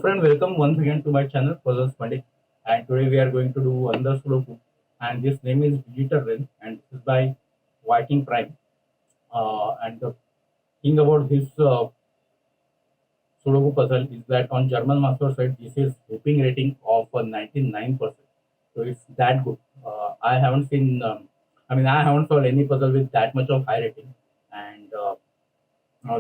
friend, welcome once again to my channel, Puzzles Pandit. And today we are going to do another Sudoku. And this name is Digital Realm, and this is by VikingPrime. And the thing about this Sudoku puzzle is that on German master site, this is whooping rating of 99%. So it's that good. I haven't seen, I haven't solved any puzzle with that much of high rating. And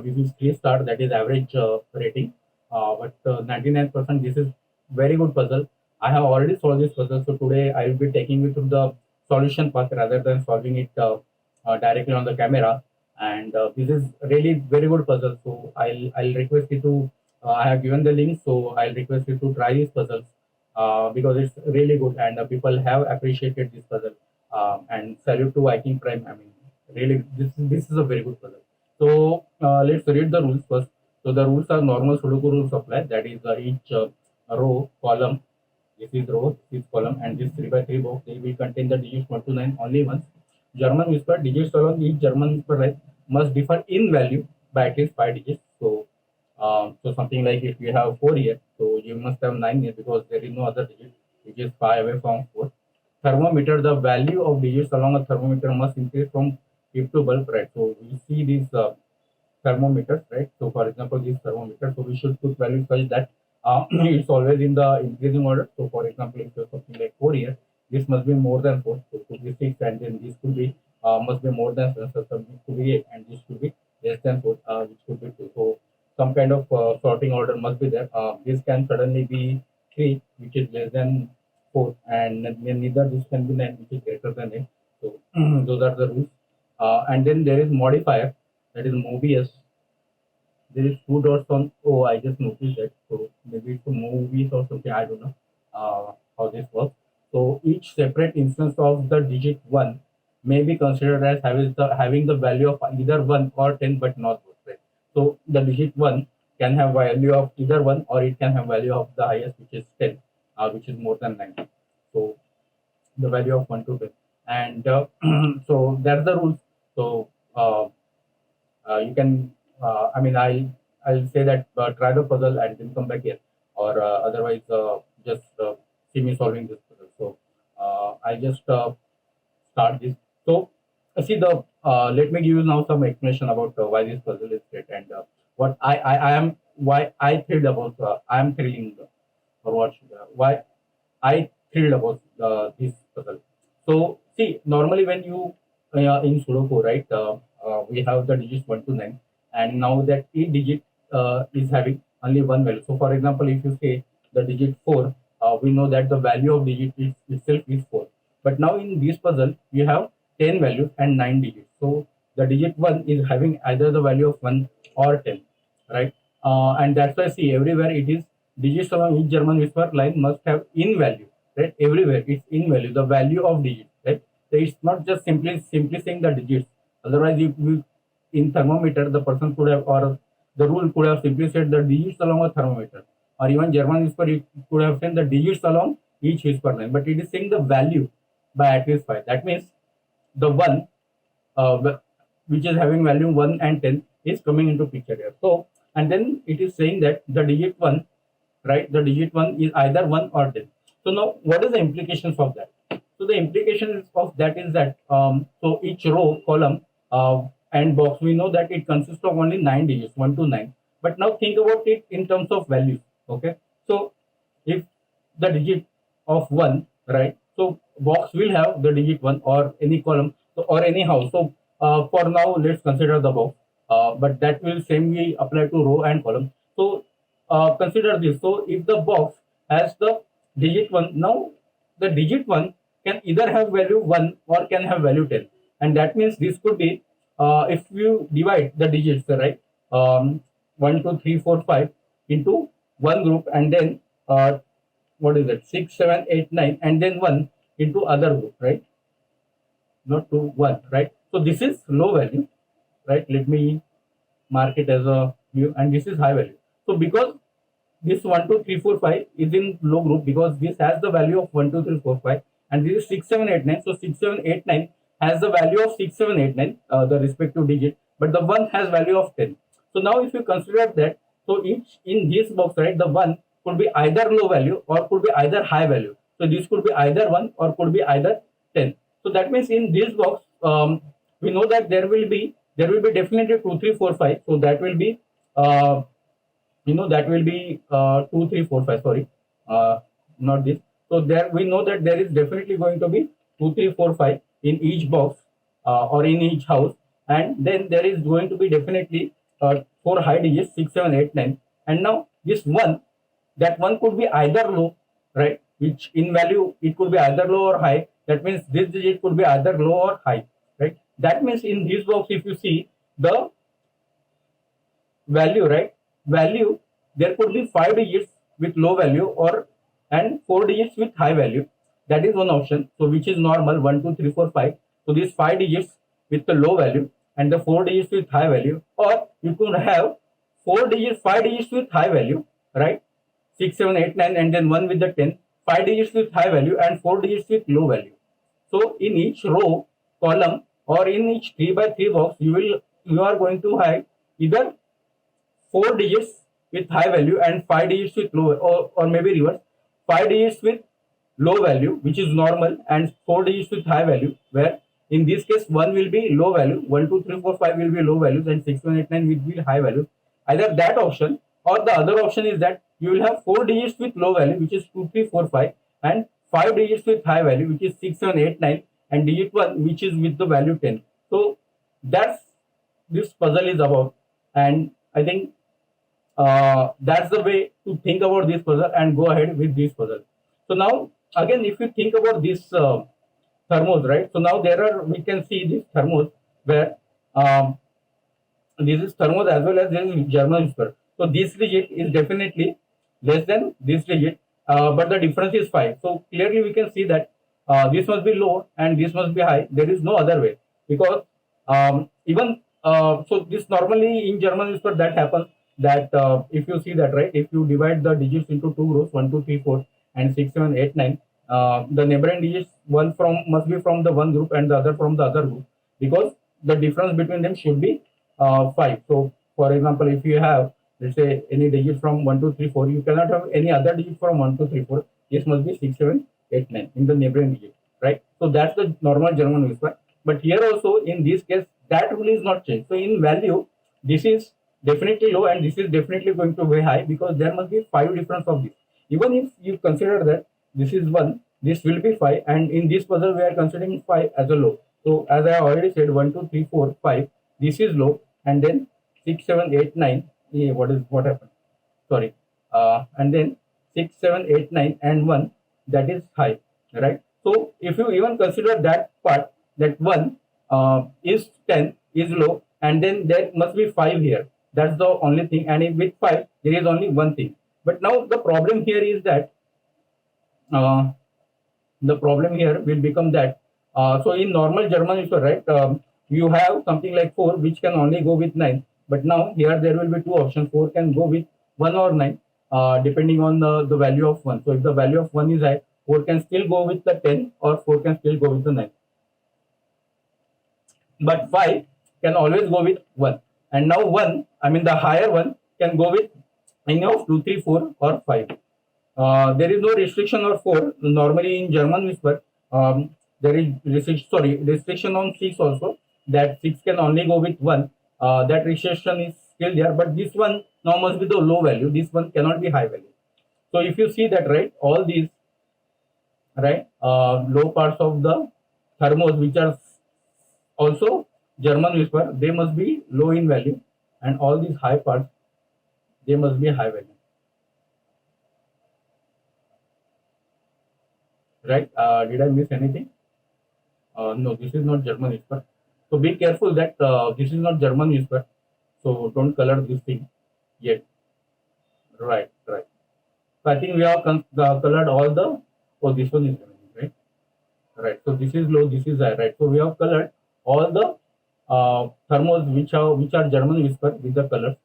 this is 3 star, that is average rating. But 99%, this is very good puzzle. I have already solved this puzzle, so today I will be taking you through the solution path rather than solving it directly on the camera. And this is really very good puzzle. So I'll request you to. I have given the link, so I'll request you to try these puzzles because it's really good and people have appreciated this puzzle. And salute to Viking Prime. Really, this is a very good puzzle. So let's read the rules first. So the rules are normal Sudoku rules apply. That is each row, column. This is row, this is column, and this 3 by 3 box. They will contain the digits 1 to 9 only once. German whisper digits along each German whisper line must differ in value by at least 5 digits. So something like if you have 4 here, so you must have 9 here because there is no other digit which is 5 away from 4. Thermometer, the value of digits along a thermometer must increase from tip to bulb, right? So we see these thermometers, right? So for example, this thermometer, so we should put values such that it's always in the increasing order. So for example, if you have something like 4 here, this must be more than 4, so it could be 6, and then this could be must be more than 7, so this could be 8, and this should be less than 4, which could be 2. So some kind of sorting order must be there. This can suddenly be 3, which is less than 4, and neither this can be 9, which is greater than 8. So those are the rules. And then there is modifier, that is Möbius. There is 2 dots on. Oh, I just noticed that. So maybe it's a Möbius or something. I don't know how this works. So each separate instance of the digit 1 may be considered as having the value of either 1 or 10, but not both. Right? So the digit 1 can have value of either 1 or it can have value of the highest, which is 10, which is more than 90. So the value of 1 to 10, and so that's the rules. So you can I'll say that try the puzzle and then come back here, or otherwise just see me solving this puzzle. So I just start this. So see the let me give you now some explanation about why this puzzle is great, and what I am why I thrilled about I am thrilling, or what why I thrilled about this puzzle. So see, normally when you in Sudoku, right, we have the digits 1 to 9, and now that each digit is having only one value. So for example, if you say the digit 4, we know that the value of digit itself is 4. But now in this puzzle, you have 10 values and 9 digits. So the digit 1 is having either the value of 1 or 10, right? And that's why see everywhere it is digits along each German whisper line must have in value, right? Everywhere it's in value, the value of digit, right? So it's not just simply saying the digits. Otherwise, if we in thermometer, the person could have, or the rule could have simply said the digits along a thermometer, or even German whisper, it could have said the digits along each whisper line, but it is saying the value by at least 5. That means the one which is having value 1 and 10 is coming into picture here. So, and then it is saying that the digit 1, right, the digit 1 is either 1 or 10. So now what is the implications of that? So the implications of that is that so each row, column, and box, we know that it consists of only 9 digits, 1 to 9. But now think about it in terms of values. Okay, so if the digit of 1, right, so box will have the digit 1, or any column, so, or anyhow. So for now let's consider the box, but that will same way apply to row and column. So consider this. So if the box has the digit 1, now the digit 1 can either have value 1 or can have value 10, and that means this could be if you divide the digits, right, 1 2 3 4 5 into one group, and then what is it, 6 7 8 9, and then 1 into other group, right, not to 1, right? So this is low value, right? Let me mark it as a view, and this is high value. So because this 1 2 3 4 5 is in low group, because this has the value of 1 2 3 4 5, and this is 6 7 8 9. So 6 7 8 9 has the value of 6 7 8 9, the respective digit, but the 1 has value of 10. So now if you consider that, so each in this box, right, the 1 could be either low value or could be either high value. So this could be either 1 or could be either 10. So that means in this box, we know that there will be definitely 2, 3, 4, 5. So that will be that will be 2, 3, 4, 5. Sorry, not this. So there we know that there is definitely going to be 2, 3, 4, 5 in each box or in each house, and then there is going to be definitely 4 high digits, 6, 7, 8, 9. And now this one, that one could be either low, right? Which in value it could be either low or high. That means this digit could be either low or high, right? That means in this box, if you see the value, right? Value, there could be 5 digits with low value or and 4 digits with high value. That is one option. So which is normal 1, 2, 3, 4, 5. So these 5 digits with the low value and the 4 digits with high value, or you could have 4 digits, 5 digits with high value, right? 6, 7, 8, 9, and then 1 with the 10, 5 digits with high value and 4 digits with low value. So in each row, column, or in each 3 by 3 box, you are going to have either 4 digits with high value and 5 digits with low, or maybe reverse, 5 digits with low value, which is normal, and 4 digits with high value, where in this case 1 will be low value, 1, 2, 3, 4, 5 will be low values, and 6, 7, 8, 9 will be high values. Either that option or the other option is that you will have 4 digits with low value, which is 2, 3, 4, 5, and 5 digits with high value, which is 6, 7, 8, 9, and digit 1, which is with the value 10. So that's this puzzle is about, and I think that's the way to think about this puzzle and go ahead with this puzzle. So now again, if you think about this thermos, right? So now we can see this thermos where this is thermos as well as this is German whisper. So this digit is definitely less than this digit, but the difference is 5. So clearly we can see that this must be low and this must be high. There is no other way, because even so this normally in German whisper that happens, that if you see that, right, if you divide the digits into 2 rows, 1, 2, 3, 4, and 6, 7, 8, 9, the neighboring digits one from must be from the one group and the other from the other group, because the difference between them should be 5. So for example, if you have, let's say, any digit from 1, 2, 3, 4, you cannot have any other digit from 1, 2, 3, 4. This must be 6, 7, 8, 9 in the neighboring digit, right? So that's the normal German whisper. But here also in this case, that rule is not changed. So in value, this is definitely low and this is definitely going to be high, because there must be 5 difference of this. Even if you consider that this is 1, this will be 5, and in this puzzle we are considering 5 as a low. So as I already said, 1, 2, 3, 4, 5, this is low, and then 6, 7, 8, 9. What happened? Sorry. And then 6, 7, 8, 9, and 1, that is high, right? So if you even consider that part, that 1 is 10 is low, and then there must be 5 here. That's the only thing. And with 5, there is only one thing. But now the problem here is that the problem here will become that so in normal German whisper, right, you have something like 4 which can only go with 9, but now here there will be 2 options. 4 can go with 1 or 9 depending on the value of 1. So if the value of 1 is high, 4 can still go with the 10 or 4 can still go with the 9, but 5 can always go with 1. And now 1, I mean the higher one, can go with any of 2, 3, 4 or 5. There is no restriction or 4. Normally in German whisper, there is restriction on 6 also, that 6 can only go with 1. That restriction is still there, but this one now must be the low value. This one cannot be high value. So if you see that, right, all these, right, low parts of the thermos, which are also German whisper, they must be low in value, and all these high parts, they must be high value. Right? Did I miss anything? No, this is not German whisper. So be careful that this is not German whisper. So don't color this thing yet. Right, right. So I think we have colored all the. Oh, this one is right. Right. So this is low. This is high. Right. So we have colored all the thermos which are German whisper with the colors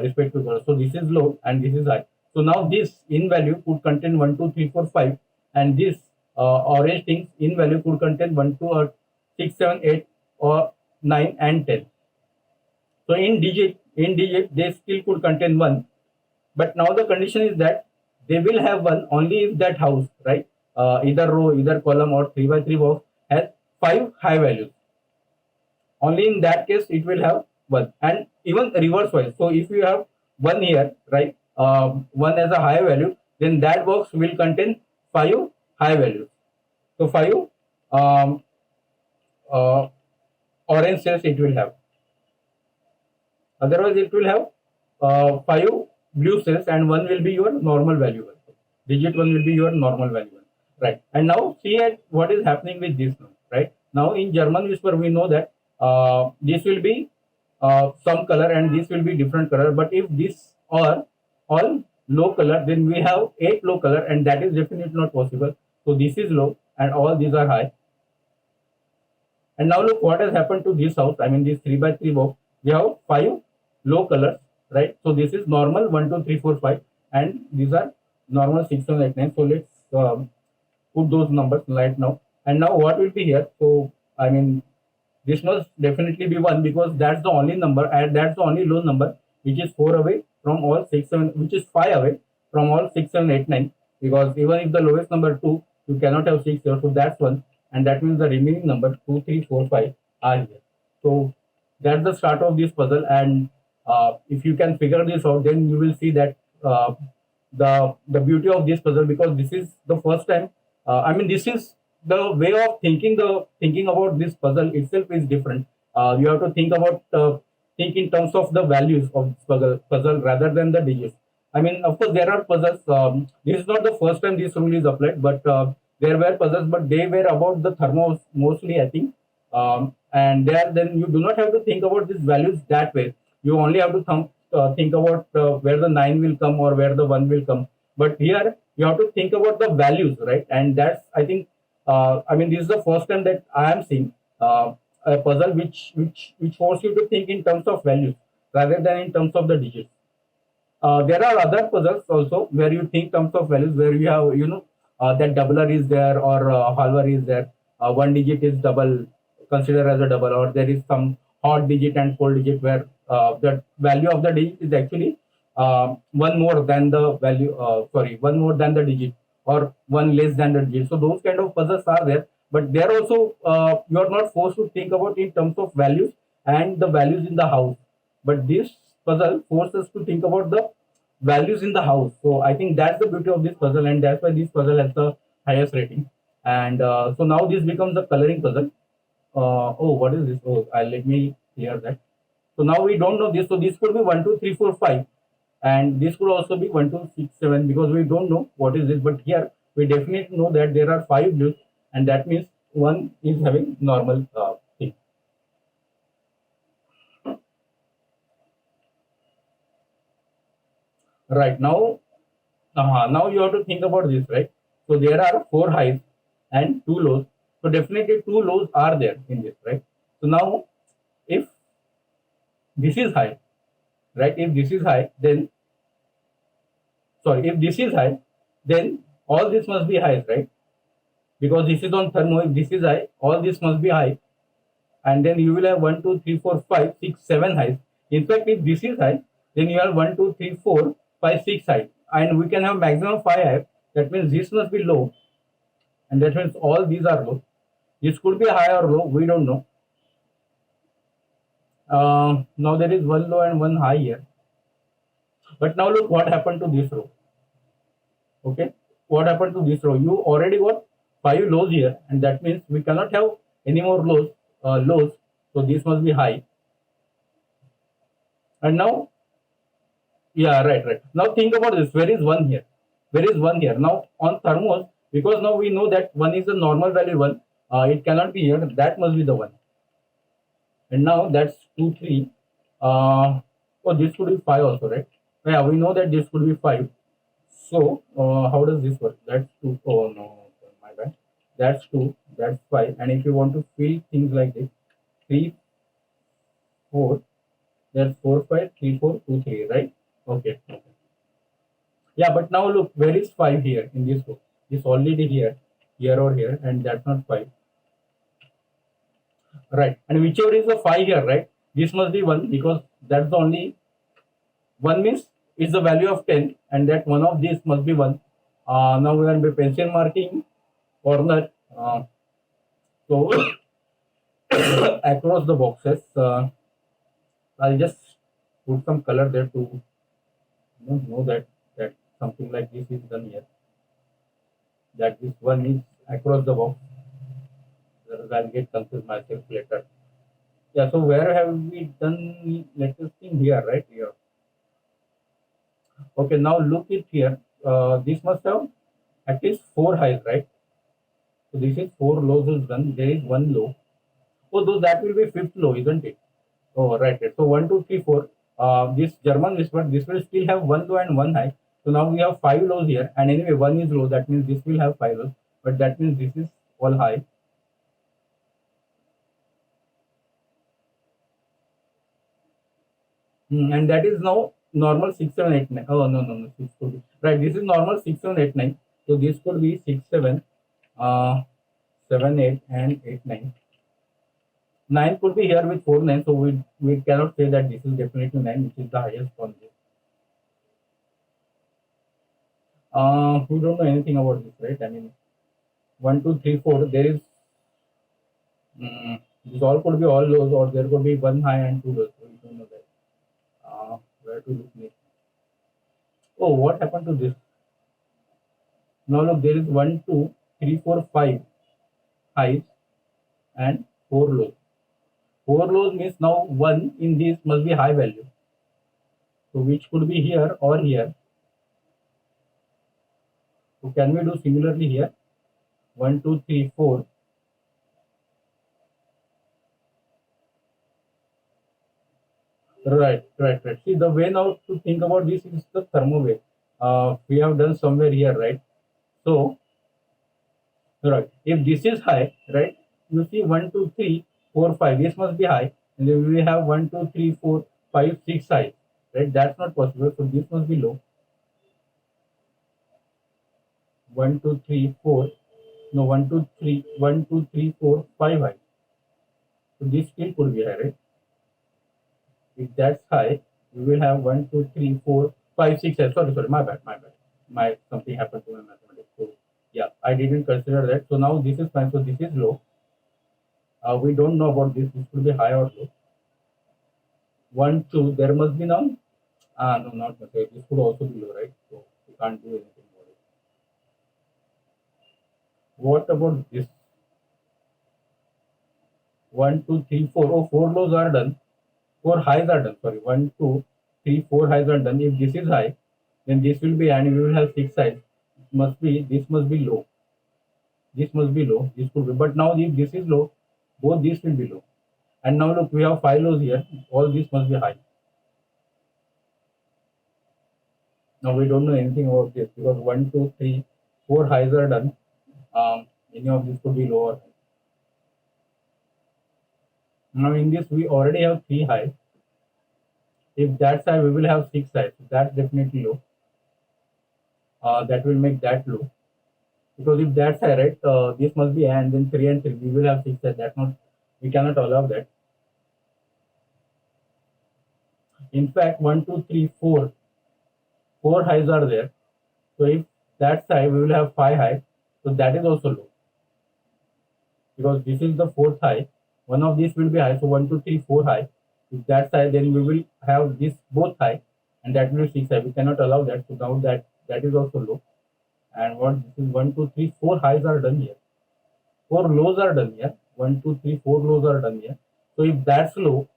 respective colors. So this is low and this is high. So now this in value could contain 1, 2, 3, 4, 5, and this orange things in value could contain 1, 2, or 6, 7, 8, or 9 and 10. So in digit they still could contain 1, but now the condition is that they will have 1 only if that house, right, either row, either column or 3 by 3 box has 5 high values. Only in that case it will have 1. And even reverse wise, so if you have 1 here, right, 1 as a high value, then that box will contain 5 high values. So 5 um, uh, orange cells it will have. Otherwise, it will have 5 blue cells, and 1 will be your normal value. Digit 1 will be your normal value. Right. And now see at what is happening with this now. Right. Now in German whisper, we know that this will be some color and this will be different color. But if these are all low color, then we have 8 low color, and that is definitely not possible. So this is low and all these are high. And now look what has happened to this house. I mean, this 3 by 3 box. We have 5 low colors, right? So this is normal 1, 2, 3, 4, 5, and these are normal 6, 7, 8, 9. So let's put those numbers right now. And now what will be here? So I mean, this must definitely be 1 because that's the only number, and that's the only low number which is 4 away from all 6, 7, which is 5 away from all 6, 7, 8, 9. Because even if the lowest number 2, you cannot have 6 here, so that's 1, and that means the remaining number 2, 3, 4, 5 are here. So that's the start of this puzzle, and if you can figure this out, then you will see that the beauty of this puzzle, because this is the first time. I mean, this is the way of thinking about this puzzle itself is different. You have to think in terms of the values of this puzzle rather than the digits. I mean, of course, there are puzzles. This is not the first time this rule is applied, but there were puzzles, but they were about the thermos mostly, I think. And there, then you do not have to think about these values that way. You only have to think about where the 9 will come or where the 1 will come. But here, you have to think about the values, right? And that's, I think, I mean, this is the first time that I am seeing a puzzle which forces you to think in terms of values rather than in terms of the digits. There are other puzzles also where you think terms of values, where you have, that doubler is there or halver is there. One digit is double, considered as a double, or there is some odd digit and full digit where the value of the digit is actually one more than the value, one more than the digit, or one less than the digit. So those kind of puzzles are there, but there also you are not forced to think about in terms of values and the values in the house. But this puzzle forces us to think about the values in the house. So I think that's the beauty of this puzzle, and that's why this puzzle has the highest rating. And so now this becomes a coloring puzzle. Oh, what is this? Oh, let me clear that. So now we don't know this. So this could be 1, 2, 3, 4, 5, and this could also be 1, 2, 6, 7, because we don't know what is this. But here we definitely know that there are 5 blues, and that means one is having normal thing. Right now, now you have to think about this, right? So there are 4 highs and 2 lows. So definitely 2 lows are there in this, right? So now, if this is high, right? If this is high, then if this is high, then all this must be high, right? Because this is on thermo. If this is high, all this must be high, and then you will have 1, 2, 3, 4, 5, 6, 7 highs. In fact, if this is high, then you have 1, 2, 3, 4, 5, 6 high, and we can have maximum 5 high. That means this must be low, and that means all these are low. This could be high or low, we don't know. Now there is 1 low and 1 high here. But now look what happened to this row. Okay, what happened to this row? You already got 5 lows here, and that means we cannot have any more lows. So this must be high. And now, yeah, right. Now think about this. Where is 1 here? Where is 1 here? Now on thermos, because now we know that 1 is the normal value 1. It cannot be here. That must be the 1. And now that's 2, 3. Oh, this could be 5 also, right? Yeah, we know that this could be 5. So how does this work? That's 2. Oh no, my bad. That's 2. That's 5. And if you want to fill things like this, 3, 4. That's 4, 5, 3, 4, 2, 3, right? Okay. Yeah, but now look, where is 5 here in this row? It's already here or here, and that's not 5. Right. And whichever is the 5 here, right? This must be 1, because that's the only 1 means is the value of 10, and that one of these must be 1. Now we are pencil marking corner. So across the boxes, I'll just put some color there to know that something like this is done here. That this one is across the box. I'll get confused myself later. Yeah. So where have we done? Let us think here, right here. Okay. Now look it here. This must have at least 4 highs, right? So this is 4 lows is done. There is one low. Oh, though that will be fifth low, isn't it? Oh, right. Right. So 1, 2, 3, 4. This German whisper, this will still have one low and one high. So now we have 5 lows here, and anyway, one is low. That means this will have 5 lows, but that means this is all high. And that is now normal 6, 7, 8, 9. Oh no, no, no, six could be right. This is normal 6, 7, 8, 9. So this could be 6, 7, 7, 8, and 8, 9. 9 could be here with 4, 9. So we cannot say that this is definitely 9, which is the highest one. We don't know anything about this, right? I mean, 1, 2, 3, 4. There is this all could be all lows, or there could be one high and two lows. So we don't know that. Where to look next? Oh, what happened to this? Now look, there is 1, 2, 3, 4, 5 highs and 4 lows. 4 lows means now one in this must be high value. So which could be here or here. So can we do similarly here? 1, 2, 3, 4. Right, right, right. See, the way now to think about this is the thermo way. We have done somewhere here, right? So, right, if this is high, right, you see 1, 2, 3, 4, 5. This must be high, and then we have 1, 2, 3, 4, 5, 6 high, right? That's not possible. So this must be low. 1, 2, 3, 4. No, 1, 2, 3, 1, 2, 3, 4, 5 high. So this still could be high, right? If that's high, we will have 1, 2, 3, 4, 5, 6. Sorry, sorry, my bad, my bad. My something happened to my mathematics. So yeah, I didn't consider that. So now this is fine. So this is low. We don't know about this. This could be high or low. 1, 2. There must be none. No, not much. This could also be low, right? So we can't do anything about it. What about this? 1, 2, 3, 4. Oh, 4 lows are done. 4 highs are done. Sorry, 1, 2, 3, 4 highs are done. If this is high, then this will be, and we will have 6 highs. Must be, this must be low. This must be low. This could be, but now if this is low, both these will be low. And now look, we have 5 lows here. All these must be high. Now we don't know anything about this because 1, 2, 3, 4 highs are done. Any of these could be lower. Now in this we already have 3 highs. If that's high, we will have 6 highs. That's definitely low. That will make that low. Because if that's high, right, this must be, and then 3 and 3, we will have 6 highs. That's not, we cannot allow that. In fact, 1, 2, 3, 4, 4 highs are there. So if that's high, we will have 5 highs. So that is also low. Because this is the fourth high. One of these will be high. So 1, 2, 3, 4 high. If that's high, then we will have this both high, and that will be 6 high. We cannot allow that. So now that is also low. And what this is 1, 2, 3, 4 highs are done here. 4 lows are done here. 1, 2, 3, 4 lows are done here. So if that's low,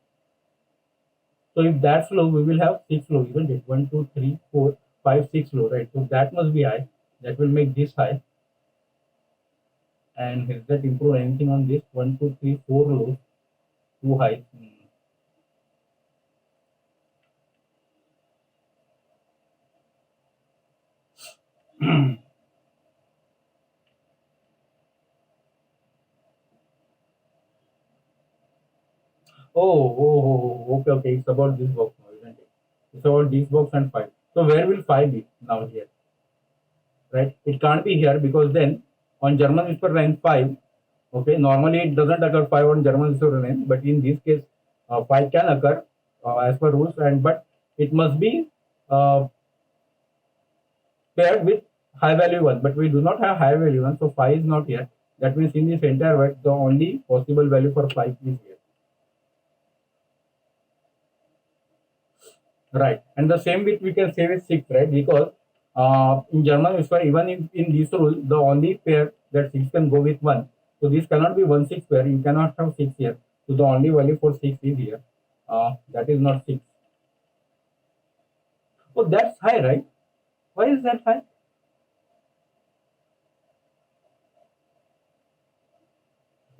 we will have 6 low, isn't it? 1, 2, 3, 4, 5, 6 low, right? So that must be high. That will make this high. And has that improve anything on this? 1, 2, 3, 4 lows, 2 highs. Okay, okay. It's about this box now, isn't it? It's about this box and 5. So where will 5 be now here? Right? It can't be here because then on German whisper line 5, okay, normally it doesn't occur 5 on German whisper line, but in this case, 5 can occur as per rules, and but it must be uh, paired with high value 1, but we do not have high value 1, so 5 is not here. That means in this entire word, the only possible value for 5 is here. Right. And the same bit we can say with 6, right? Because in German whisper, even in this rule, the only pair that 6 can go with 1. So this cannot be 1 6 pair. You cannot have 6 here. So the only value for 6 is here. That is not 6. Oh, that's high, right? Why is that high?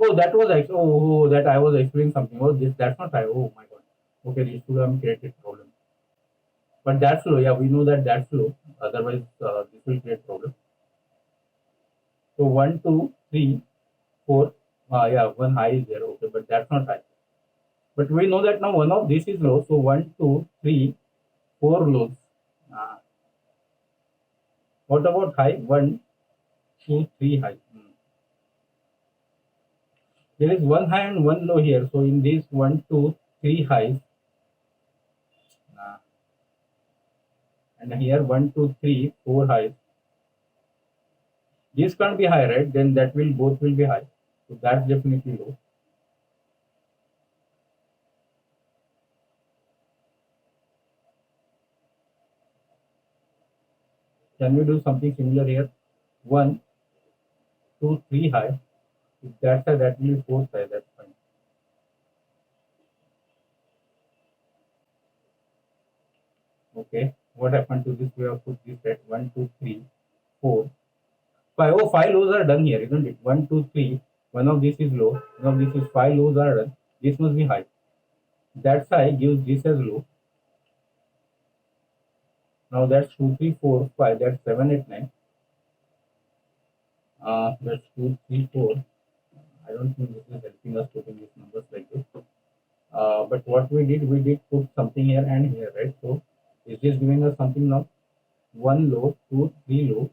Oh, that was actually, that I was explaining something. Oh, this, that's not high. Oh my god. Okay, this should have created problem. But that's low. Yeah, we know that that's low. Otherwise, this will create problem. So 1, 2, 3, 4. Yeah, one high is there. Okay, but that's not high. But we know that now one of this is low. So 1, 2, 3, 4 lows. Uh, what about high? 1, 2, 3 high. There is one high and one low here. So in this 1, 2, 3 highs, uh, and here 1, 2, 3, 4 highs. This can't be high, right? Then that will both will be high. So that's definitely low. Can we do something similar here? 1, 2, 3 high. If that's high, that will be fourth high. That's fine. Okay. What happened to this? We have put this at 1, 2, 3, 4, 5. Oh, 5 lows are done here, isn't it? 1, 2, 3. One of this is low. One of this is 5 lows are done. This must be high. That's high gives this as low. Now that's 2, 3, 4, 5. That's 7, 8, 9. That's 2, 3, 4. I don't think this is helping us putting these numbers like this. But what we did put something here and here, right? So is this giving us something now? 1 low, 2, 3 low.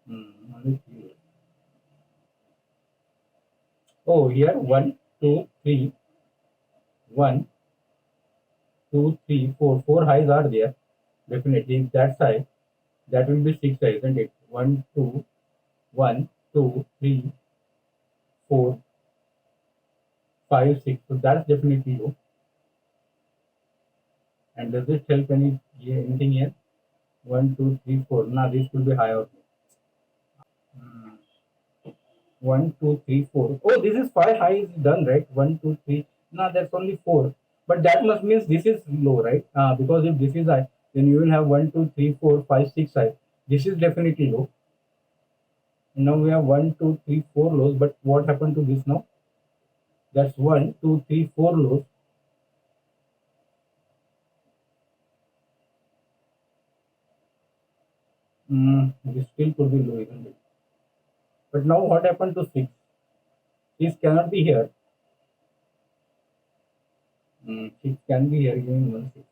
Only 3 low. Oh, here 1, 2, 3, 1, 2, 3, 4. 4 highs are there. Definitely, if that's high, that will be 6 high, isn't it? 1, 2, 1, 2, 3, 4, 5, 6. So that's definitely low. And does it help anything here? 1, 2, 3, 4. Now this will be higher. 1, 2, 3, 4. Oh, this is 5 high is done, right? 1, 2, 3. No, that's only 4. But that must means this is low, right? Because if this is high, then you will have 1, 2, 3, 4, 5, 6 high. This is definitely low. And now we have 1, 2, 3, 4 lows. But what happened to this now? That's 1, 2, 3, 4 lows. This still could be low, isn't it? But now what happened to 6? This cannot be here. 6 can be here, giving 1, 6.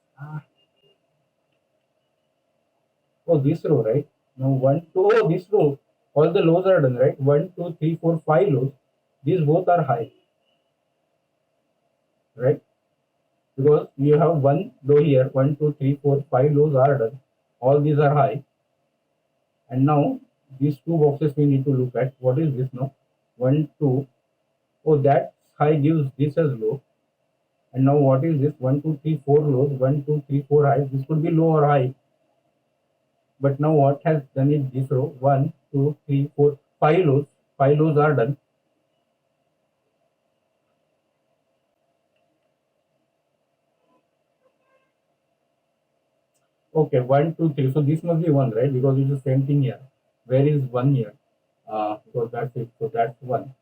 Oh, this row, right? Now 1, 2, oh, this row. All the lows are done, right? 1, 2, 3, 4, 5 lows. These both are high, right? Because you have one low here, 1, 2, 3, 4, 5 lows are done. All these are high. And now these two boxes we need to look at. What is this now? 1, 2. Oh, that high gives this as low. And now what is this? 1, 2, 3, 4 lows. 1, 2, 3, 4 highs. This could be low or high. But now what has done is this row 1, 2, 3, 4, 5 lows. 5 lows are done. Okay, 1, 2, 3. So this must be 1, right? Because it's the same thing here. Where is 1 here? So that's it. So that's 1.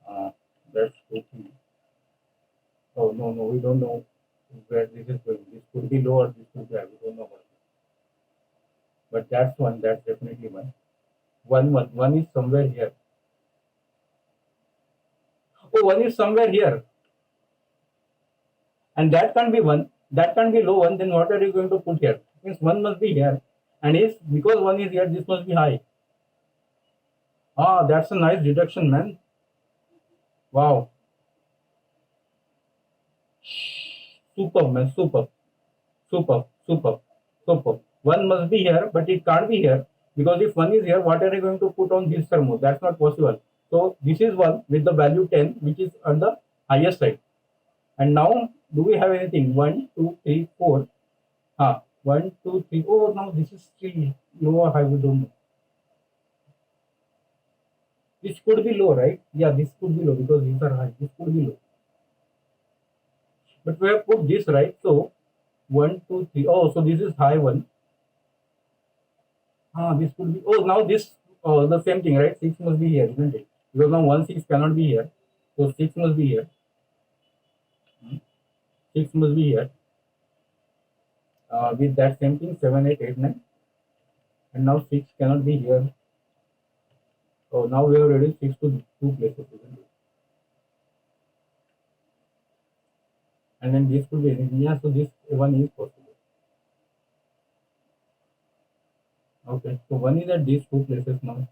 Uh, that's 2, 3. Oh, no, no, we don't know where this is going. This could be low or this could be high. We don't know about it. But that's 1. That's definitely 1. 1, 1. 1 is somewhere here. Oh, 1 is somewhere here. And that can't be 1. That can't be low 1. Then what are you going to put here? Means 1 must be here. And if because 1 is here, this must be high. That's a nice deduction, man. Wow. Super, man. Super. Super. Super. So one must be here, but it can't be here, because if one is here, what are you going to put on this thermo? That's not possible. So this is one with the value 10, which is on the highest side. And now, do we have anything? 1, 2, 3, 4. 1, 2, 3. Oh, now this is 3. Low or high, we don't know. This could be low, right? Yeah, this could be low because these are high. This could be low. But we have put this, right? So 1, 2, 3. Oh, so this is high one. This could be. Oh, now this, the same thing, right? 6 must be here, isn't it? Because now 1, 6 cannot be here. So 6 must be here. 6 must be here. With that same thing, 7, 8, 8, 9. And now 6 cannot be here. So now we have reduced 6 to 2 places, isn't it? And then this could be anything. Yeah, so this one is possible. Okay, so one is at these two places now.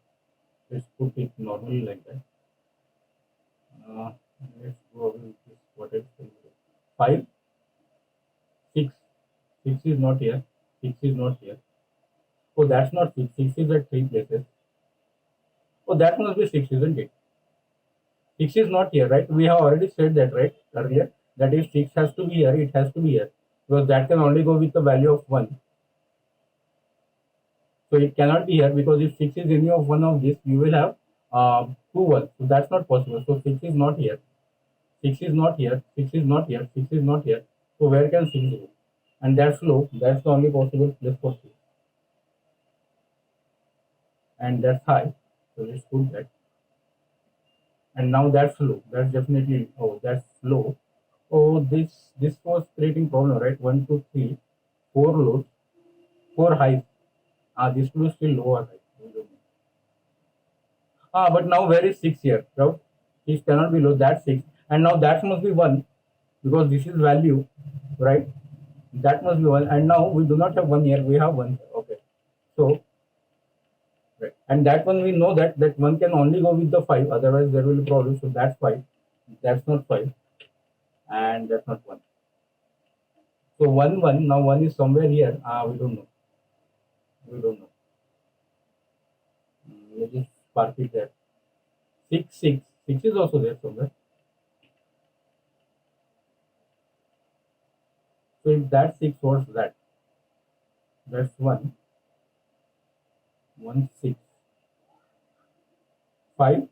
Let's put it normally like that. Uh, let's go with this. What else? 5, 6. 6 is not here. 6 is not here. Oh, that's not 6. 6 is at 3 places. Oh, that must be 6, isn't it? 6 is not here, right? We have already said that, right? Earlier. That if 6 has to be here, it has to be here. Because that can only go with the value of 1. So it cannot be here, because if 6 is any of one of this, you will have 2 1. So that's not possible. So 6 is not here. 6 is not here. 6 is not here. 6 is not here. So where can 6 go? And that's low. That's the only possible place for 6. And that's high. So let's put that. And now that's low. That's definitely, oh, that's low. Oh, this was creating problem, right? 1, 2, 3, 4 lows, 4 highs. This will still lower high. But now where is 6 here? Right? 6 cannot be low. That's 6. And now that must be 1, because this is value, right? That must be 1. And now we do not have 1 here. We have 1 here. Okay. So, right. And that one we know that 1 can only go with the 5. Otherwise there will be problem. So that's 5. That's not 5. And that's not 1. So 1, 1. Now 1 is somewhere here. We don't know. We don't know. Let's just park it there. 6, 6. 6 is also there somewhere. So if that's 6, what's that? That's 1. 1, 6. 5.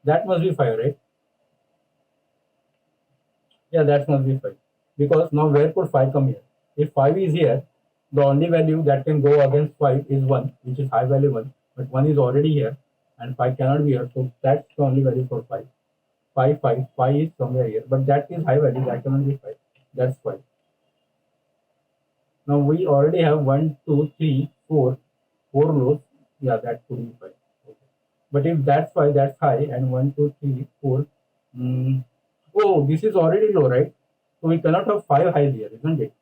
That must be 5, right? Yeah, that must be 5. Because now where could 5 come here? If 5 is here, the only value that can go against 5 is 1, which is high value 1. But 1 is already here, and 5 cannot be here. So that's the only value for 5. 5, 5. 5 is somewhere here. But that is high value. That cannot be 5. That's 5. Now we already have 1, 2, 3, 4, 4 lows. Yeah, that could be 5. Okay. But if that's 5, that's high, and 1, 2, 3, 4. Mm, oh, this is already low, right? So we cannot have 5 highs here, isn't it?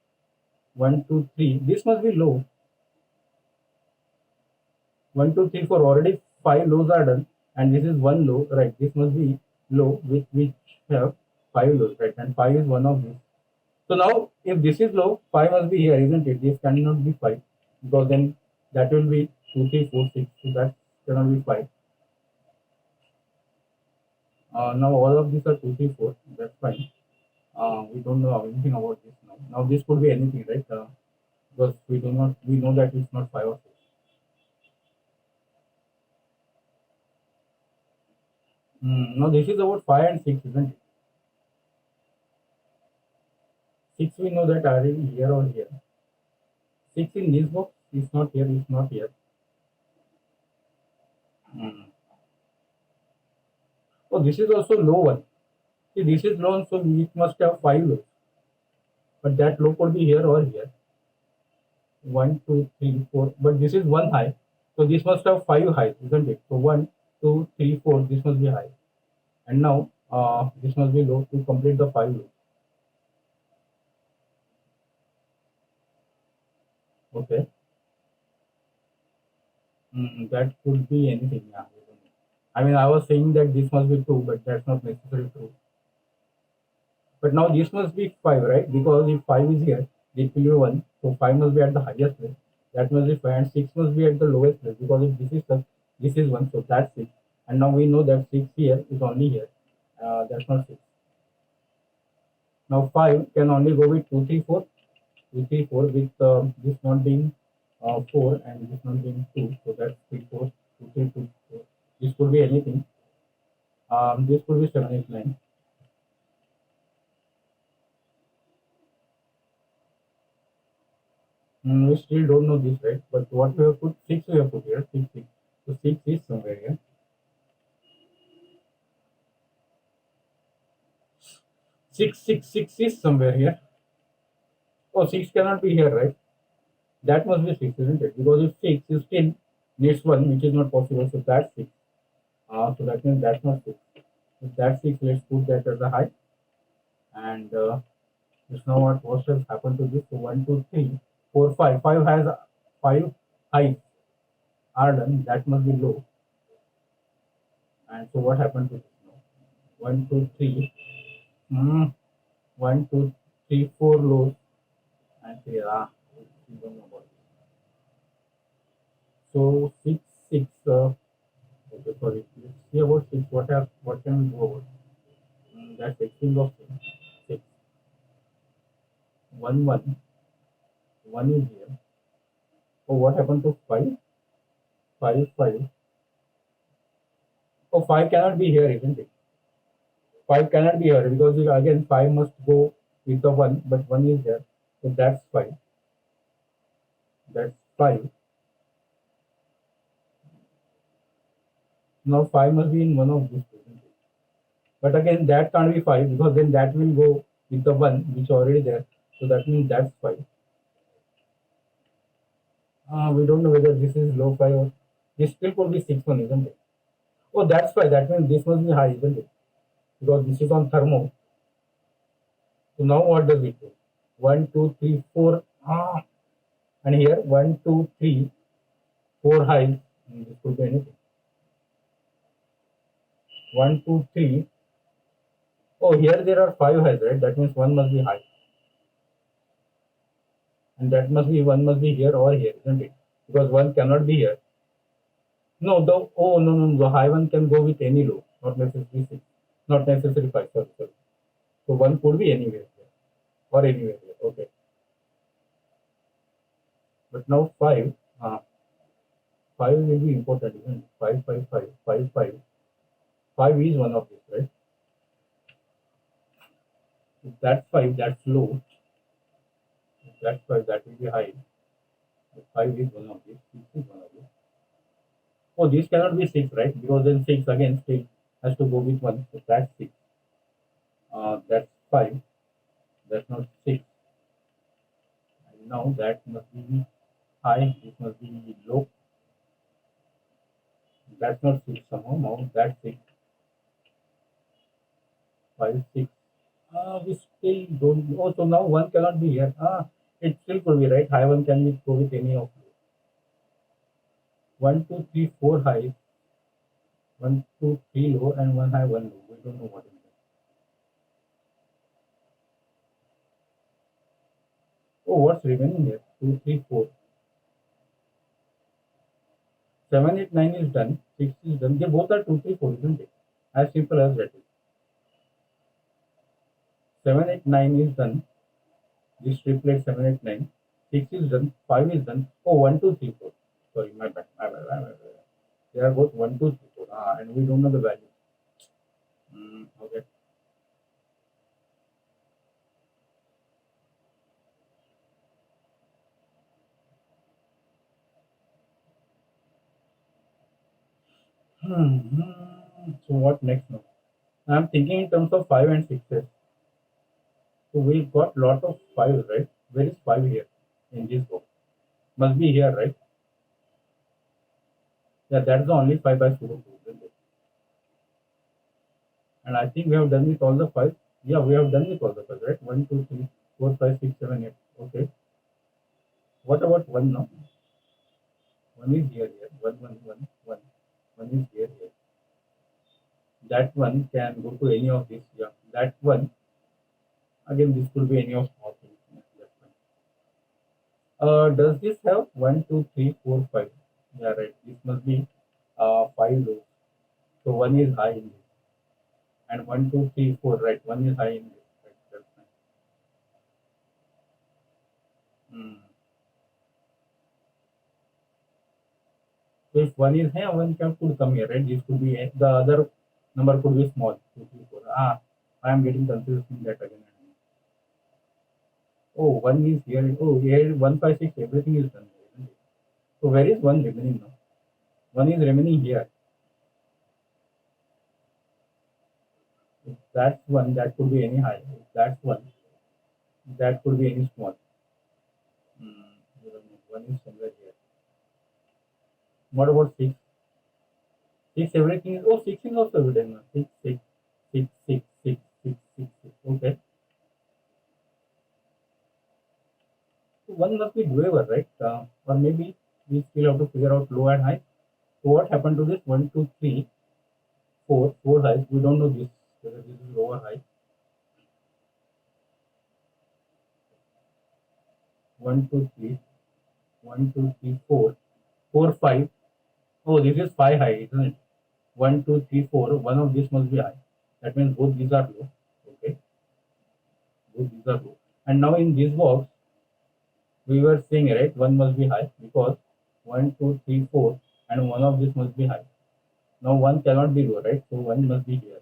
1, 2, 3. This must be low. 1, 2, 3, 4. Already 5 lows are done, and this is 1 low, right? This must be low, which have 5 lows, right? And 5 is one of these. So now, if this is low, 5 must be here, isn't it? This cannot be 5, because then that will be 2, 3, 4, 6. So that cannot be 5. Now all of these are 2, 3, 4. That's fine. We don't know anything about this now. Now this could be anything, right? Because we know that it's not 5 or 6. No, this is about 5 and 6, isn't it? 6 we know that are here or here. 6 in this box is not here, it's not here. Hmm. Oh, this is also low one. See, this is low, so it must have 5 lows. But that low could be here or here. 1, 2, 3, 4. But this is one high. So this must have 5 highs, isn't it? So 1, 2, 3, 4. This must be high. And now this must be low to complete the 5 lows. Okay. That could be anything. Yeah. I mean, I was saying that this must be 2, but that's not necessarily true. But now this must be 5, right? Because if 5 is here, this will be 1. So 5 must be at the highest place. That must be 5. And 6 must be at the lowest place. Because if this is this is 1. So that's 6. And now we know that 6 here is only here. That's not 6. Now 5 can only go with 2, 3, 4. 2, 3, 4 with this not being 4 and this not being 2. So that's 3, 4, 2, 3, 2, 4. This could be anything. This could be 7, 8, 9. We still don't know this, right? But what we have put, 6 we have put here, 6, 6. So 6 is somewhere here. 6, 6, 6 is somewhere here. Oh, 6 cannot be here, right? That must be 6, isn't it? Because if 6 is still next 1, which is not possible, so that's 6. So that means that's not 6. If that's 6, let's put that as a high. And just now what has happened to this? So 1, 2, 3, 4, 5. 5 has 5 highs are done. That must be low. And so what happened to this now? 1, 2, 3. Hmm. 1, 2, 3, 4 lows and 3. We don't know about it. So 6, 6. Okay, sorry. Let's see about 6. What can we do about? That's 16 of 6. 6. 1, 1. 1 is here. Oh, what happened to 5? 5, 5. Oh, 5 cannot be here, isn't it? 5 cannot be here because again 5 must go with the 1, but 1 is there. So that's 5. That's 5. Now 5 must be in one of these two, isn't it? But again, that can't be 5 because then that will go with the 1 which is already there. So that means that's 5. We don't know whether this is low 5 or this still could be 6 1, isn't it? Oh, that's 5. That means this must be high, isn't it? Because this is on thermo. So now what does it do? 1, 2, 3, 4. And here 1, 2, 3, 4 high. This could be anything. 1, 2, 3. Oh, here there are 5 highs, right? That means 1 must be high. And that must be 1 must be here or here, isn't it? Because 1 cannot be here. No, no, the high one can go with any low, not necessarily 6. Not necessarily 5, sorry, sorry. So 1 could be anywhere here or anywhere here. Okay. But now 5, 5 will be important, isn't it? 5, 5, 5, 5, 5. 5 is one of these, right? If that's 5, that's low. If that's 5, that will be high. If 5 is one of these, 6 is one of these. Oh, this cannot be 6, right? Because then 6 again still has to go with 1. So that's 6. That's 5. That's not 6. And now that must be high. This must be low. That's not 6 somehow. Now that's 6. 5, 6. We still don't. Oh, so now 1 cannot be here. It still could be, right? High 1 can be go with any of these. 1, 2, 3, 4 high. 1, 2, 3 low, and 1 high, 1 low. We don't know what is that. Oh, what's remaining here? 2, 3, 4. 7, 8, 9 is done. 6 is done. They both are 2, 3, 4, isn't it? As simple as that is. 7, 8, 9 is done. This triplet 7, 8, 9. 6 is done. 5 is done. Oh, 1, 2, 3, 4. Sorry, my bad. My bad. They are both 1, 2, 3, 4. And we don't know the value. Okay. So what next now? I'm thinking in terms of 5 and 6s. So we've got lot of 5s, right? Where is 5 here in this book? Must be here, right? Yeah, that's the only 5 by Sudoku, isn't it? And I think we have done with all the 5. Yeah, we have done with all the 5, right? 1, 2, 3, 4, 5, 6, 7, 8. Okay. What about 1 now? 1 is here. 1, 1, 1, 1. 1 is here. That one can go to any of these. Yeah, that one. Again, this could be any of small things. That's fine. Does this have one, two, three, four, five? Yeah, right. This must be five rows. So one is high in this, and one, two, three, four. Right, one is high in this. Right, that's fine. Hmm. So if one is here, one can could come here, right? This could be the other number could be small. Two, three, four. I am getting confused in that again. Oh, one is here. Oh, here one, five, six. Everything is done. Isn't it? So where is one remaining now? One is remaining here. If that's one, that could be any high. If that's one, that could be any small. Hmm. One is somewhere here. What about six? Six, everything is. Oh, six is also evident now. Six, six, six, six, six, six, six, six. Okay. So one must be doable, right? Or maybe we still have to figure out low and high. So what happened to this? One, two, three, four, four highs. We don't know this whether this is low or high. One, two, three, one, two, three, four, four, five. Oh, this is five high, isn't it? One, two, three, four. One of these must be high. That means both these are low. Okay, both these are low. And now in this box, we were saying right, one must be high because one, two, three, four, and one of these must be high. Now one cannot be low, right? So one must be here.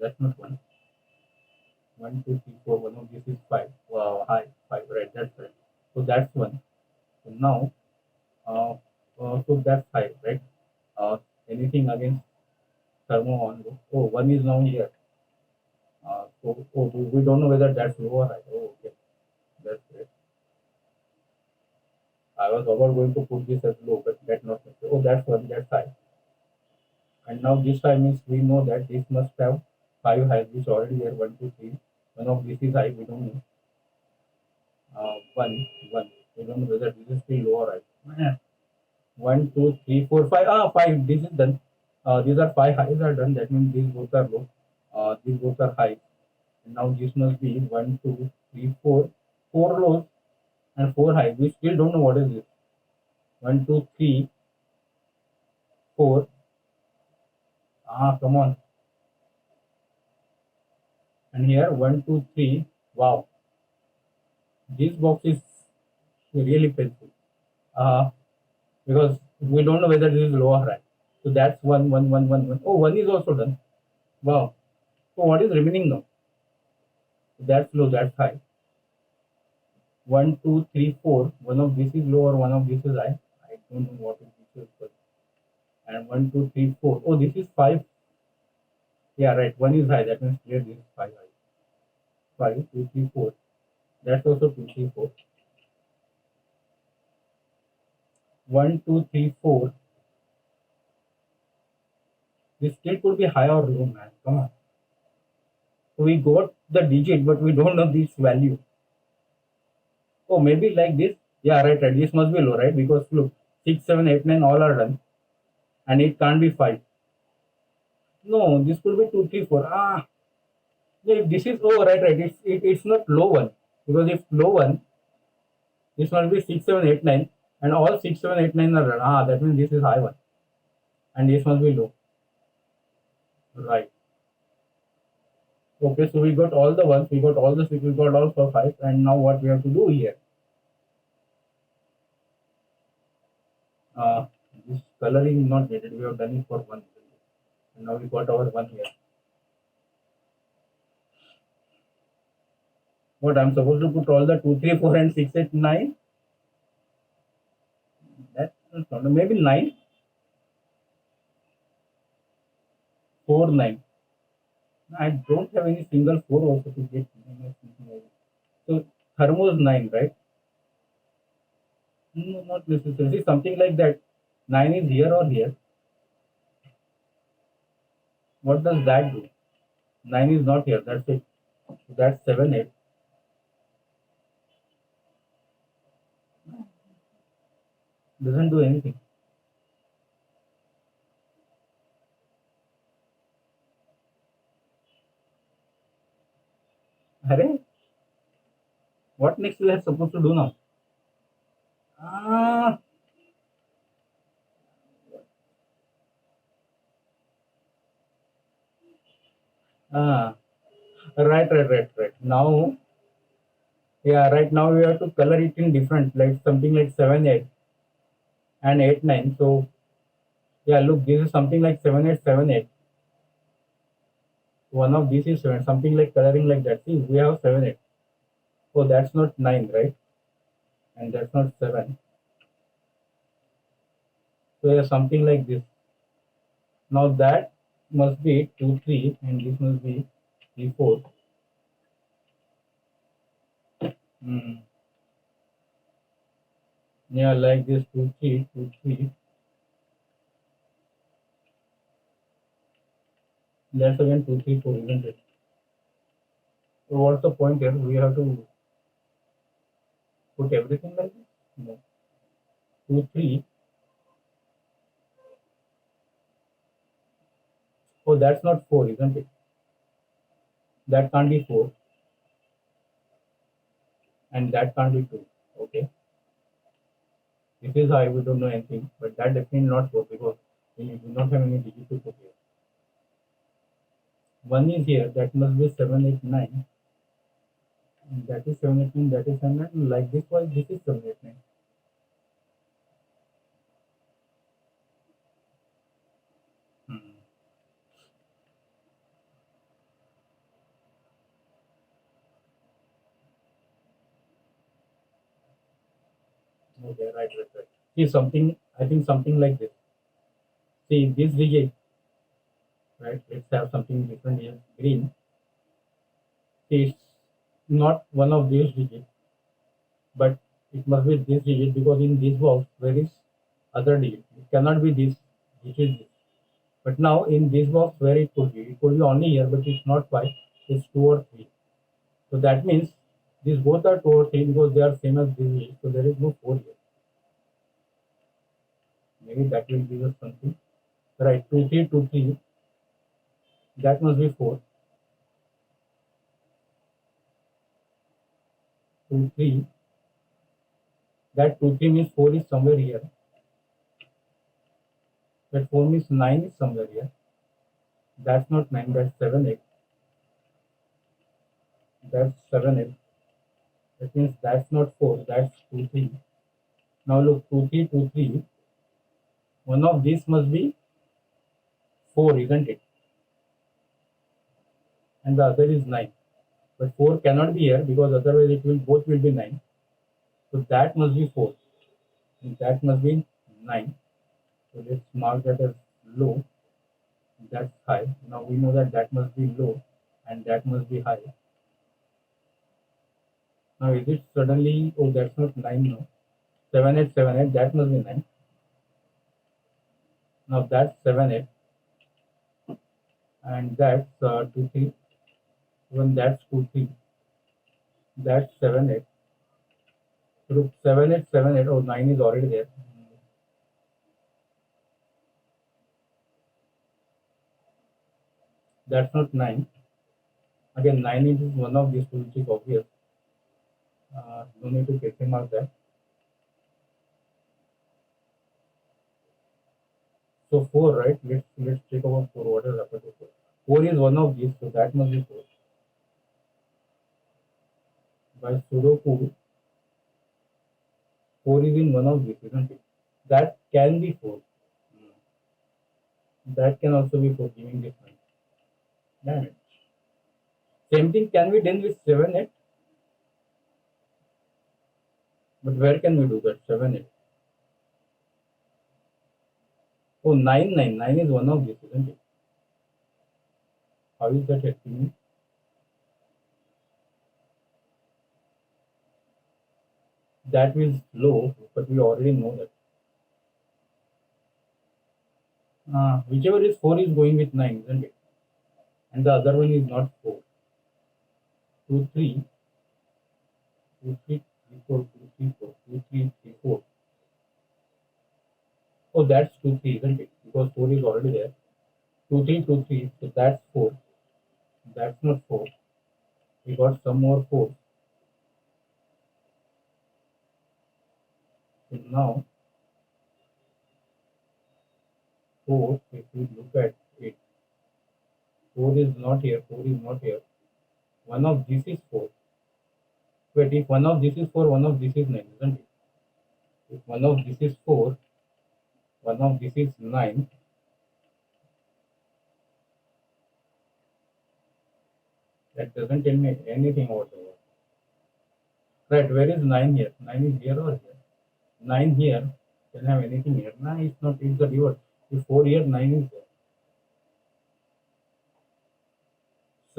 That's not one. One, two, three, four. One of this is five. Wow, high five, right? That's right. So that's one. So now, uh, so that's high, right? Uh, Anything against thermo on low? Oh, one is now here. We don't know whether that's low or high. Oh, okay, that's great. I was about going to put this as low, but that's not. Oh, that's one. That's high. And now this time means we know that this must have five highs, which already here one, two, three. One of this is high. We don't know. One, one. We don't know whether this is still low or high. One, two, three, four, five. Five. This is done. These are five highs are done. That means these both are low. These both are high. And now this must be one, two, three, four. Four lows and four highs. We still don't know what is this. One, two, three, four. Come on. And here one, two, three. Wow. This box is really painful. Uh, because we don't know whether this is low or high. So that's one, one, one, one, one. Oh, one is also done. Wow. So what is remaining now? That's low, that's high. One, two, three, four. One of this is low or one of this is high. I don't know what is this is. And one, two, three, four. Oh, this is five. Yeah, right. One is high. That means clear this is five high. Five, two, three, four. That's also two, three, four. One, two, three, four. This still could be high or low, man. Come on. So we got the digit, but we don't know this value. Oh, maybe like this. Yeah, right, right. This must be low, right? Because look, 6, 7, 8, 9, all are done. And it can't be 5. No, this could be 2, 3, 4. Yeah, this is, oh, right, right. It's not low one. Because if low one, this must be 6, 7, 8, 9. And all 6, 7, 8, 9 are done. That means this is high one. And this must be low. Right. Okay, so we got all the ones, we got all the six, we got all for five. And now what we have to do here? Uh, this coloring not needed. We have done it for one. And now we got our one here. What I'm supposed to put all the 2, 3, 4, and 6, 8, 9? That's not maybe 9, 4, 9. I don't have any single 4 also to get. So thermo is 9, right? No, not necessarily. Something like that. 9 is here or here. What does that do? 9 is not here. That's it. So that's 7, 8. Doesn't do anything. Array? What next we are supposed to do now? Ah, ah, right. Now, yeah, right now we have to color it in different, like something like 7, 8 and 8, 9. So, yeah, look, this is something like 7, 8, 7, 8. One of these is 7, something like coloring like that. See, we have 7, 8. So that's not 9, right? And that's not 7. So, yeah, something like this. Now that must be 2, 3, and this must be 3, 4. Mm. Yeah, like this 2, 3, 2, 3. That's again 2, 3, 4, isn't it? So what's the point here? We have to put everything like this? No. 2, 3. Oh, that's not 4, isn't it? That can't be 4, and that can't be 2. Okay. This is how we don't know anything, but that definitely not 4 because we do not have any digit to put here. 1 is here, that must be 7, 8, 9. And that is 7, 8, 9, that is 7, 9. Like this was, this is 7, 8, 9. Hmm. Okay, right. See something, I think something like this. See this digit, right? Let's have something different here. Green. See, it's not one of these digits, but it must be this digit because in this box there is other digit. It cannot be this, which is this. But now in this box where it could be only here, but it's not 5, it's 2 or 3. So that means these both are 2 or 3 because they are same as this digit. So there is no 4 here. Maybe that will give us something. Right, 2, 3, 2, 3. That must be 4. 2, 3. That 2, 3 means 4 is somewhere here. That 4 means 9 is somewhere here. That's not 9, that's 7, 8. That's 7, 8. That means that's not 4, that's 2, 3. Now look, 2, 3, 2, 3. One of these must be 4, isn't it? And the other is 9. But 4 cannot be here because otherwise it will both will be 9. So that must be 4. And that must be 9. So let's mark that as low. That's high. Now we know that that must be low and that must be high. Now is it suddenly, oh that's not 9 no. 7, 8, 7, 8, that must be 9. Now that's 7, 8. And that's 2, 3. Even that's 2, 3. That's 7, 8. So look, 7, 8, 7, 8. Oh, 9 is already there. That's not 9. Again, 9 is one of these two, which is obvious. No need to question mark that. So 4, right? Let's check about 4. What has happened to 4? 4 is one of these, so that must be 4. By Sudoku, 4 is in one of these, isn't it? That can be 4. That can also be 4, giving this one. Damn it. Same thing can be done with 7, 8. But where can we do that? 7, 8. Oh, 9, 9. 9 is one of these, isn't it? How is that helping me? That is low, but we already know that. Whichever is 4 is going with 9, isn't it? And the other one is not 4. 2, 3, 2, 3, 3, 4, 2, 3, 4, 2, 3, 3, 4. Oh, that's 2, 3, isn't it? Because 4 is already there. 2, 3, 2, 3. So that's 4. That's not 4. We got some more 4. So now 4, if we look at it, 4 is not here, 4 is not here. One of this is 4. Wait, if one of this is 4, one of this is 9, isn't it? If one of this is 4, one of this is 9, that doesn't tell me anything about the word. Right, where is 9 here? 9 is here or here? 9 here, don't have anything here. 9 is not, it's the reverse. If 4 here, 9 is there.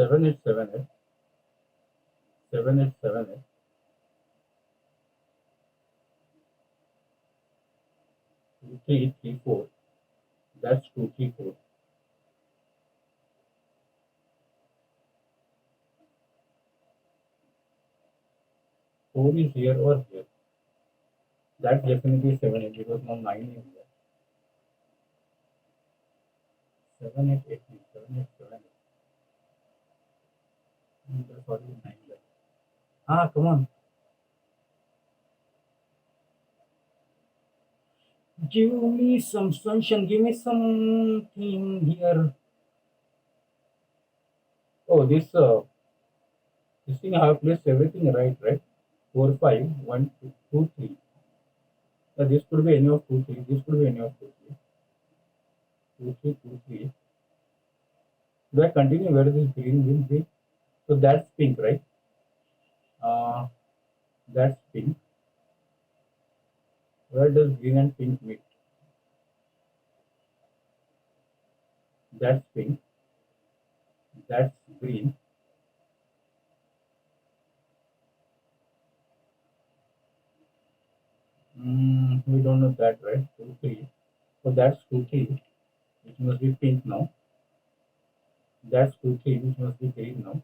7 is 7 is. 7 is 7 is. 2, 3, 3, 4. That's 2, 3, 4. 4 is here or here. That's definitely 7 is because now 9 is here. 7 is 8 is 7 is 7 is. That's already 9 there. Ah, come on. Give me some sunshine. Give me something here. Oh, this thing I have placed everything right, right? 4, 5, 1, 2, 2, 3. This could be any of 2, 3. This could be any of 2, 3. 2, 3, 2, 3. Do I continue where this green will be? So that's pink, right? Uh, that's pink. Where does green and pink meet? That's pink. That's green. We don't know that, right? 2, 3. So that's 2, 3, which must be pink now. That's 2, 3, which must be green now.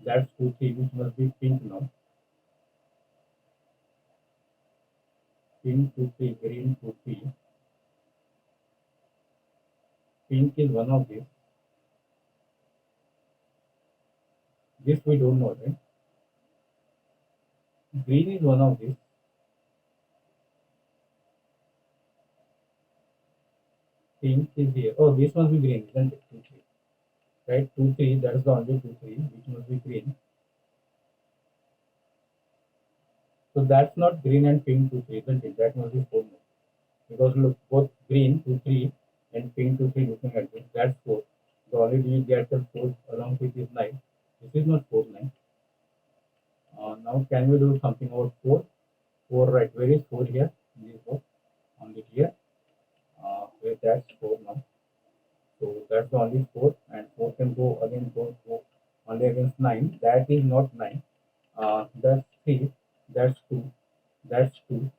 That's 2, 3, which must be pink now. Pink 2, 3, green 2, 3. Pink is one of these. This we don't know, right? Green is one of these. Pink is here. Oh, this must be green, isn't it? 2, 3. Right? 2, 3, that's the only 2, 3, which must be green. So that's not green and pink 2, 3, isn't it? That must be 4 more. Because look, both green 2, 3 and pink 2, 3 looking at this, that's 4. The only we get the 4 along with is 9. This is not 4, 9. Now can we do something about 4? 4, right? Where is 4 here? This 4 on it here. Where that's 4 now. So that's the only 4, and 4 can go again, go only against 9. That is not 9. That's 3. That's 2. That's 2.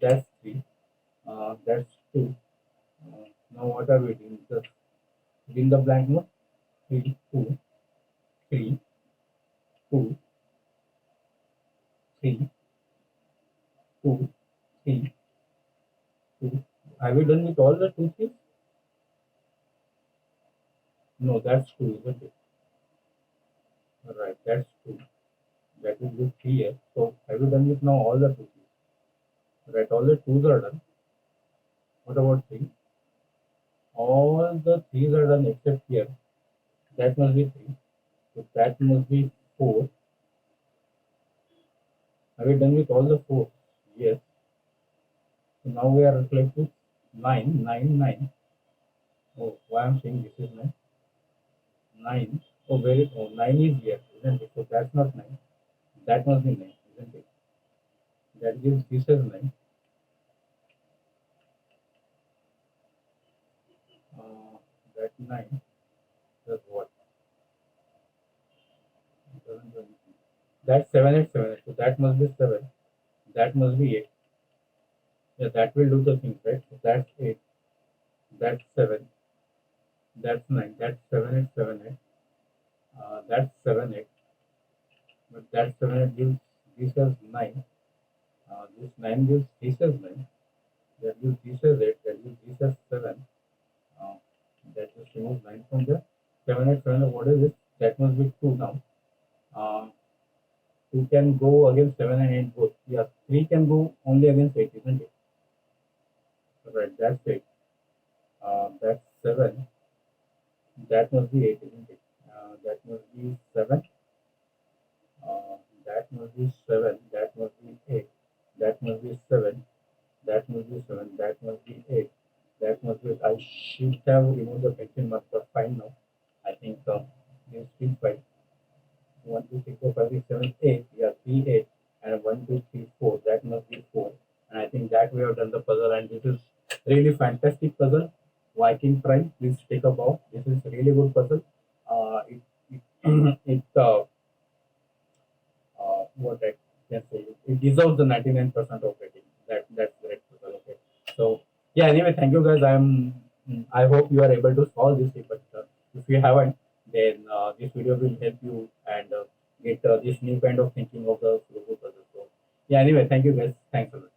That's 3. That's 2. Now what are we doing? Just in the blank mode. 3, 2, 3, 2, 3, 2, 3, 2. Have we done with all the 2 3? No, that's 2, isn't it? Right, that's 2. That will be 3 here. So have you done with now all the 2 3? Right, all the 2s are done. What about 3? All the 3s are done except here. That must be 3. So that must be 4. Have you done with all the 4? Yes. So now we are left with 9, 9, 9. Oh, why I'm saying this is 9? 9. Oh, where is, oh, 9 is here, isn't it? So that's not 9. That must be 9, isn't it? That gives this as 9. Uh, that 9. That's what? That's 7 8 7 8. So that must be 7. That must be 8. Yeah, that will do the thing, right? So that's 8. That's 7. That's 9. That's 7 8 7 8. That's 7 8. But that 7 8 gives this as 9. This 9 gives this as 9. That gives this as 8. That gives this as 7. Uh, that just removes 9 from there. 7 8 7 8. What is it? That must be 2 now. Uh, 2 can go against 7 and 8 both. Yeah, 3 can go only against 8, isn't it? Right, that's 8. That's 7. That must be 8, isn't it? That must be 7. Uh, that must be 7. That must be 8. That must be 7. That must be 7. That must be 8. That must be. I should have removed the question mark, but fine now. I think it's still fine. 1, 2, 3, 4, 5, 6, 7, 8. Yeah, 3, 8. And 1, 2, 3, 4. That must be 4. And I think that we have done the puzzle. And this is really fantastic puzzle. Viking Prime, please take a bow. This is really good puzzle. It, it what I can say, it deserves the 99% of rating. That's great puzzle. Okay. So yeah. Anyway, thank you guys. I hope you are able to solve this. But if you haven't, then this video will help you and get this new kind of thinking of the Sudoku puzzle. So yeah. Anyway, thank you guys. Thanks a lot.